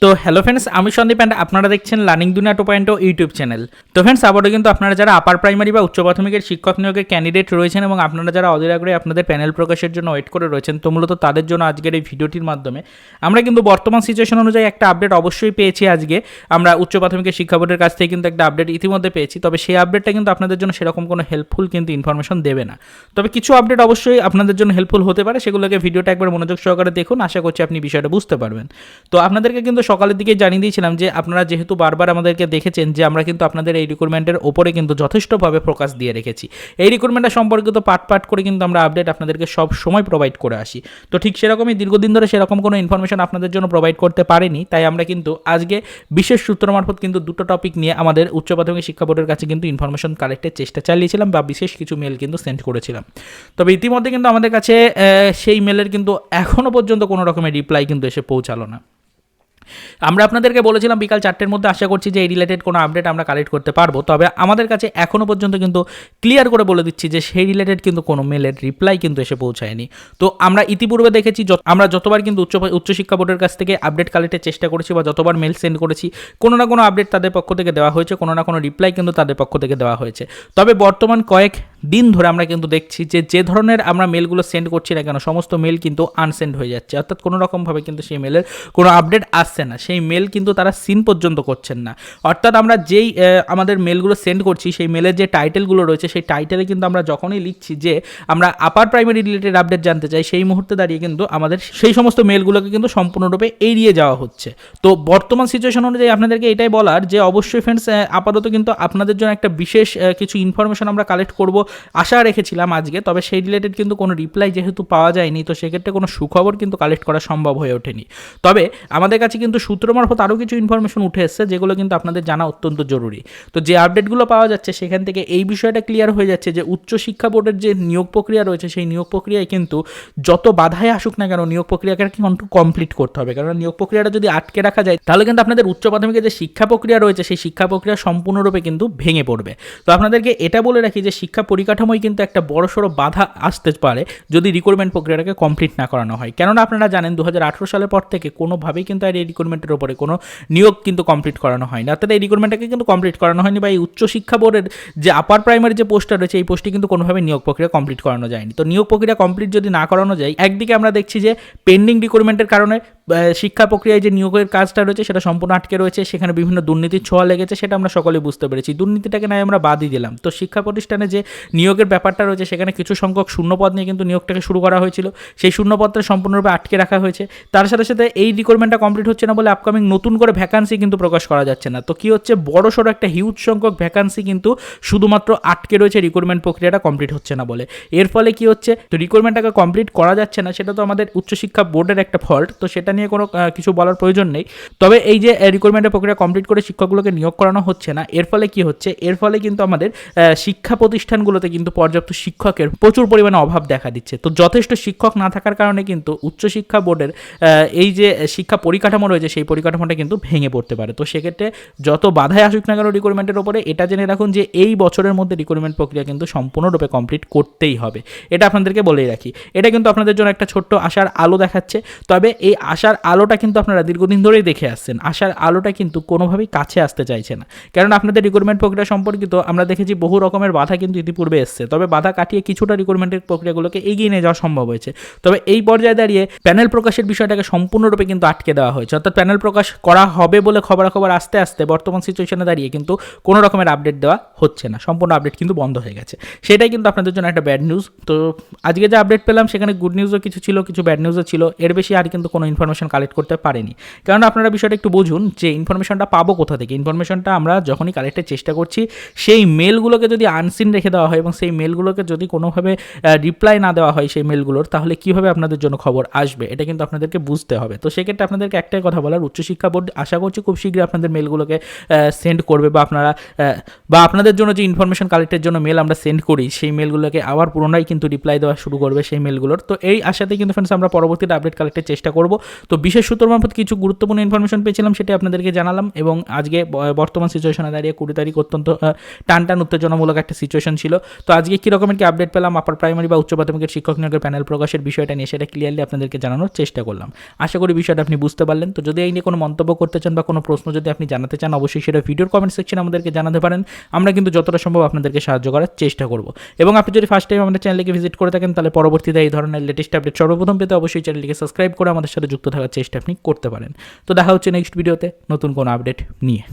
তো hello friends, আমি Sandeep and আপনারা দেখছেন লার্নিং দুনিয়া 2.0 ইউটিউব চ্যানেল। তো ফ্রেন্ডস, আবারও কিন্তু আপনারা যারা আপার প্রাইমারি বা উচ্চ প্রাথমিকের শিক্ষক নিয়োগের ক্যান্ডিডেট রয়েছেন এবং আপনারা যারা অধীর আগ্রহে আপনাদের প্যানেল প্রকাশের জন্য ওয়েট করে রয়েছেন, তো মূলত তাদের জন্য আজকের এই ভিডিওটির মাধ্যমে আমরা কিন্তু বর্তমান সিচুয়েশন অনুযায়ী একটা আপডেট অবশ্যই পেয়েছি। আজকে আমরা উচ্চ প্রাথমিকের শিক্ষা বোর্ডের কাছ থেকে কিন্তু একটা আপডেট ইতিমধ্যে পেয়েছি, তবে সেই আপডেটটা কিন্তু আপনাদের জন্য সেরকম কোনো হেল্পফুল কিন্তু ইনফরমেশন দেবে না। তবে কিছু আপডেট অবশ্যই আপনাদের জন্য হেল্পফুল হতে পারে, সেগুলোকে ভিডিওটা একবার মনোযোগ সহকারে দেখুন, আশা করছি আপনি বিষয়টা বুঝতে পারবেন। তো আপনাদেরকে কিন্তু সকালের দিকে জানিয়ে দিয়েছিলাম যে আপনারা যেহেতু বারবার আমাদেরকে দেখেছেন যে আমরা কিন্তু আপনাদের এই রিক্রুটমেন্টের ওপরে কিন্তু যথেষ্টভাবে ফোকাস দিয়ে রেখেছি। এই রিক্রুটমেন্টটা সম্পর্কিত পার্ট করে কিন্তু আমরা আপডেট আপনাদেরকে সব সময় প্রোভাইড করে আসি। তো ঠিক সেরকমই দীর্ঘদিন ধরে সেরকম কোনো ইনফরমেশন আপনাদের জন্য প্রোভাইড করতে পারিনি, তাই আমরা কিন্তু আজকে বিশেষ সূত্র মারফত কিন্তু দুটো টপিক নিয়ে আমাদের উচ্চ প্রাথমিক শিক্ষা বোর্ডের কাছে কিন্তু ইনফরমেশন কালেক্টের চেষ্টা চালিয়েছিলাম বা বিশেষ কিছু মেল কিন্তু সেন্ড করেছিলাম। তবে ইতিমধ্যে কিন্তু আমাদের কাছে সেই মেলের কিন্তু এখনও পর্যন্ত কোনো রকমের রিপ্লাই কিন্তু এসে পৌঁছালো না। আমরা আপনাদেরকে বলেছিলাম বিকাল 4টের মধ্যে আশা করছি যে এই রিলেটেড কোনো আপডেট আমরা কালেক্ট করতে পারবো, তবে আমাদের কাছে এখনও পর্যন্ত কিন্তু ক্লিয়ার করে বলে দিচ্ছি যে সেই রিলেটেড কিন্তু কোনো মেলের রিপ্লাই কিন্তু এসে পৌঁছায়নি। তো আমরা ইতিপূর্বে দেখেছি আমরা যতবার কিন্তু উচ্চশিক্ষা বোর্ডের কাছ থেকে আপডেট কালেক্টের চেষ্টা করেছি বা যতবার মেল সেন্ড করেছি, কোনো না কোনো আপডেট তাদের পক্ষ থেকে দেওয়া হয়েছে, কোনো না কোনো রিপ্লাই কিন্তু তাদের পক্ষ থেকে দেওয়া হয়েছে। তবে বর্তমান কয়েক দিন ধরে আমরা কিন্তু দেখছি যে ধরনের আমরা মেলগুলো সেন্ড করছি না কেন, সমস্ত মেল কিন্তু আনসেন্ড হয়ে যাচ্ছে, অর্থাৎ কোনো রকমভাবে কিন্তু সেই মেলের কোনো আপডেট আসছে না, সেই মেল কিন্তু তারা সিন পর্যন্ত করছেন না। অর্থাৎ আমরা যেই আমাদের মেলগুলো সেন্ড করছি, সেই মেলের যে টাইটেলগুলো রয়েছে, সেই টাইটেলে কিন্তু আমরা যখনই লিখছি যে আমরা আপার প্রাইমারি রিলেটেড আপডেট জানতে চাই, সেই মুহূর্তে দাঁড়িয়ে কিন্তু আমাদের সেই সমস্ত মেলগুলোকে কিন্তু সম্পূর্ণরূপে এড়িয়ে যাওয়া হচ্ছে। তো বর্তমান সিচুয়েশন অনুযায়ী আপনাদেরকে এটাই বলার যে অবশ্যই ফ্রেন্ডস, আপাতত কিন্তু আপনাদের জন্য একটা বিশেষ কিছু ইনফরমেশন আমরা কালেক্ট করব আশা রেখেছিলাম আজকে, তবে সেই রিলেটেড কিন্তু কোনো রিপ্লাই যেহেতু পাওয়া যায়নি, তো সেক্ষেত্রে কোনো সুখবর কিন্তু কালেক্ট করা সম্ভব হয়ে ওঠেনি। তবে আমাদের কাছে কিন্তু সূত্র মারফত আরও কিছু ইনফরমেশন উঠে এসেছে, যেগুলো কিন্তু আপনাদের জানা অত্যন্ত জরুরি। তো যে আপডেটগুলো পাওয়া যাচ্ছে সেখান থেকে এই বিষয়টা ক্লিয়ার হয়ে যাচ্ছে যে উচ্চশিক্ষা বোর্ডের যে নিয়োগ প্রক্রিয়া রয়েছে, সেই নিয়োগ প্রক্রিয়ায় কিন্তু যত বাধাই আসুক না কেন, নিয়োগ প্রক্রিয়াকে কিন্তু কমপ্লিট করতে হবে। কারণ নিয়োগ প্রক্রিয়াটা যদি আটকে রাখা যায়, তাহলে কিন্তু আপনাদের উচ্চ প্রাথমিকের যে শিক্ষা প্রক্রিয়া রয়েছে, সেই শিক্ষা প্রক্রিয়া সম্পূর্ণরূপে কিন্তু ভেঙে পড়বে। তো আপনাদেরকে এটা বলে রাখি যে শিক্ষা পরিকাঠামোয় কিন্তু একটা বড়সড় বাধা আসতে পারে যদি রিক্রুটমেন্ট প্রক্রিয়াটাকে কমপ্লিট না করানো হয়। কেননা আপনারা জানেন 2018 সালের পর থেকে কোনোভাবেই কিন্তু আর এই রিক্রুটমেন্টের উপরে কোনো নিয়োগ কিন্তু কমপ্লিট করানো হয়নি, অর্থাৎ এই রিক্রুটমেন্টটাকে কিন্তু কমপ্লিট করানো হয়নি, বা এই উচ্চশিক্ষা বোর্ডের যে আপার প্রাইমারি যে পোস্টটা রয়েছে, এই পোস্টে কিন্তু কোনোভাবে নিয়োগ প্রক্রিয়া কমপ্লিট করানো যায়নি। তো নিয়োগ প্রক্রিয়া কমপ্লিট যদি না করানো যায়, একদিকে আমরা দেখছি যে পেন্ডিং রিক্রুটমেন্টের কারণে শিক্ষা প্রক্রিয়ায় যে নিয়োগের কাজটা রয়েছে সেটা সম্পূর্ণ আটকে রয়েছে, সেখানে বিভিন্ন দুর্নীতির ছোঁয়া লেগেছে, সেটা আমরা সকলে বুঝতে পেরেছি। দুর্নীতিটাকে নাই আমরা বাদই দিলাম, তো শিক্ষা প্রতিষ্ঠানে যে নিয়োগের ব্যাপারটা রয়েছে, সেখানে কিছু সংখ্যক শূন্যপদ নিয়ে কিন্তু নিয়োগটাকে শুরু করা হয়েছিল, সেই শূন্যপদটা সম্পূর্ণরূপে আটকে রাখা হয়েছে। তার সাথে সাথে এই রিক্রুটমেন্টটা কমপ্লিট হচ্ছে না বলে আপকামিং নতুন করে ভ্যাকান্সি কিন্তু প্রকাশ করা যাচ্ছে না। তো কি হচ্ছে, বড় সড়ো একটা হিউজ সংখ্যক ভ্যাকান্সি কিন্তু শুধুমাত্র আটকে রয়েছে রিক্রুটমেন্ট প্রক্রিয়াটা কমপ্লিট হচ্ছে না বলে। এর ফলে কি হচ্ছে, তো রিক্রুটমেন্টটাকে কমপ্লিট করা যাচ্ছে না, সেটা তো আমাদের উচ্চশিক্ষা বোর্ডের একটা ফল্ট, তো সেটা নিয়ে কোনো কিছু বলার প্রয়োজন নেই। তবে এই যে রিক্রুটমেন্টের প্রক্রিয়া কমপ্লিট করে শিক্ষকগুলোকে নিয়োগ করানো হচ্ছে না, এর ফলে কি হচ্ছে, এর ফলে কিন্তু আমাদের শিক্ষা প্রতিষ্ঠানগুলোতে কিন্তু পর্যাপ্ত শিক্ষকের প্রচুর পরিমাণে অভাব দেখা দিচ্ছে। তো যথেষ্ট শিক্ষক না থাকার কারণে কিন্তু উচ্চশিক্ষা বোর্ডের এই যে শিক্ষা পরিকাঠামো রয়েছে, সেই পরিকাঠামোটা কিন্তু ভেঙে পড়তে পারে। তো সেক্ষেত্রে যত বাধাই আসুক না কেন রিক্রুটমেন্টের ওপরে, এটা জেনে রাখুন যে এই বছরের মধ্যে রিক্রুটমেন্ট প্রক্রিয়া কিন্তু সম্পূর্ণরূপে কমপ্লিট করতেই হবে, এটা আপনাদেরকে বলেই রাখি। এটা কিন্তু আপনাদের জন্য একটা ছোট্ট আশার আলো দেখাচ্ছে, তবে এই আশার আলোটা কিন্তু আপনারা দীর্ঘদিন ধরেই দেখে আসছেন, আশার আলোটা কিন্তু কোনোভাবেই কাছে আসতে চাইছে না। কারণ আপনাদের রিক্রুটমেন্ট প্রক্রিয়া সম্পর্কিত আমরা দেখেছি বহু রকমের বাধা কিন্তু ইতিপূর্বে এসছে, তবে বাধা কাটিয়ে কিছুটা রিক্রুটমেন্টের প্রক্রিয়াগুলোকে এগিয়ে নিয়ে যাওয়া সম্ভব হয়েছে। তবে এই পর্যায়ে দাঁড়িয়ে প্যানেল প্রকাশের বিষয়টাকে সম্পূর্ণরূপে কিন্তু আটকে দেওয়া হয়েছে, অর্থাৎ প্যানেল প্রকাশ করা হবে বলে খবরাখবর আসতে আসতে বর্তমান সিচুয়েশনে দাঁড়িয়ে কিন্তু কোনো রকমের আপডেট দেওয়া হচ্ছে না, সম্পূর্ণ আপডেট কিন্তু বন্ধ হয়ে গেছে। সেটাই কিন্তু আপনাদের জন্য একটা ব্যাড নিউজ। তো আজকে যে আপডেট পেলাম সেখানে গুড নিউজও কিছু ছিল, কিছু ব্যাড নিউজও ছিল, এর বেশি আর কিন্তু কোনো ইনফরমেশন কালেক্ট করতে পারেনি। কারণ আপনারা বিষয়টা একটু বুঝুন যে ইনফরমেশনটা পাবো কোথা থেকে। ইনফরমেশনটা আমরা যখনই কালেক্টের চেষ্টা করছি, সেই মেলগুলোকে যদি আনসিন রেখে দেওয়া হয় এবং সেই মেলগুলোকে যদি কোনোভাবে রিপ্লাই না দেওয়া হয় সেই মেলগুলোর, তাহলে কীভাবে আপনাদের জন্য খবর আসবে, এটা কিন্তু আপনাদেরকে বুঝতে হবে। তো সেক্ষেত্রে আপনাদেরকে একটাই কথা বলার, উচ্চশিক্ষা বোর্ড আশা করছি খুব শীঘ্রই আপনাদের মেলগুলোকে সেন্ড করবে, বা আপনাদের জন্য যে ইনফরমেশন কালেক্টের জন্য মেল আমরা সেন্ড করি, সেই মেলগুলোকে আবার পুনরায় কিন্তু রিপ্লাই দেওয়া শুরু করবে সেই মেলগুলোর। তো এই আশাতে কিন্তু ফ্রেন্ডস আমরা পরবর্তীতে আপডেট কালেক্টের চেষ্টা করব। তো বিশেষ সূত্র মারফত কিছু গুরুত্বপূর্ণ ইনফরমেশন পেয়েছিলাম, সেটা আপনাদেরকে জানালাম। এবং আজকে বর্তমান সিচুয়েশনে দাঁড়িয়ে 20 তারিখ অত্যন্ত টান উত্তেজনামূলক একটা সিচুয়েশন ছিল। তো আজকে কী রকমের কি আপডেট পেলাম আপার প্রাইমারি বা উচ্চ প্রাথমিকের শিক্ষক নিয়োগের প্যানেল প্রকাশের বিষয়টা নিয়ে সেটা ক্লিয়ারলি আপনাদেরকে জানানোর চেষ্টা করলাম। আশা করি বিষয়টা আপনি বুঝতে পারলেন। তো যদি এই নিয়ে কোনো মন্তব্য করতে চান বা কোনো প্রশ্ন যদি আপনি জানাতে চান, অবশ্যই সেটা ভিডিওর কমেন্ট সেকশনে আমাদেরকে জানাতে পারেন। আমরা কিন্তু যতটা সম্ভব আপনাদেরকে সাহায্য করার চেষ্টা করব। এবং আপনি যদি ফার্স্ট টাইম আমাদের চ্যানেলকে ভিজিট করে থাকেন, তাহলে পরবর্তীতে এই ধরনের লেটেস্ট আপডেট সর্বপ্রথম পেতে অবশ্যই চ্যানেলটিকে সাবস্ক্রাইব করে আমাদের সাথে যুক্ত থাকার চেষ্টা আপনি করতে পারেন। তো দেখা হচ্ছে নেক্সট ভিডিওতে নতুন কোনো আপডেট নিয়ে।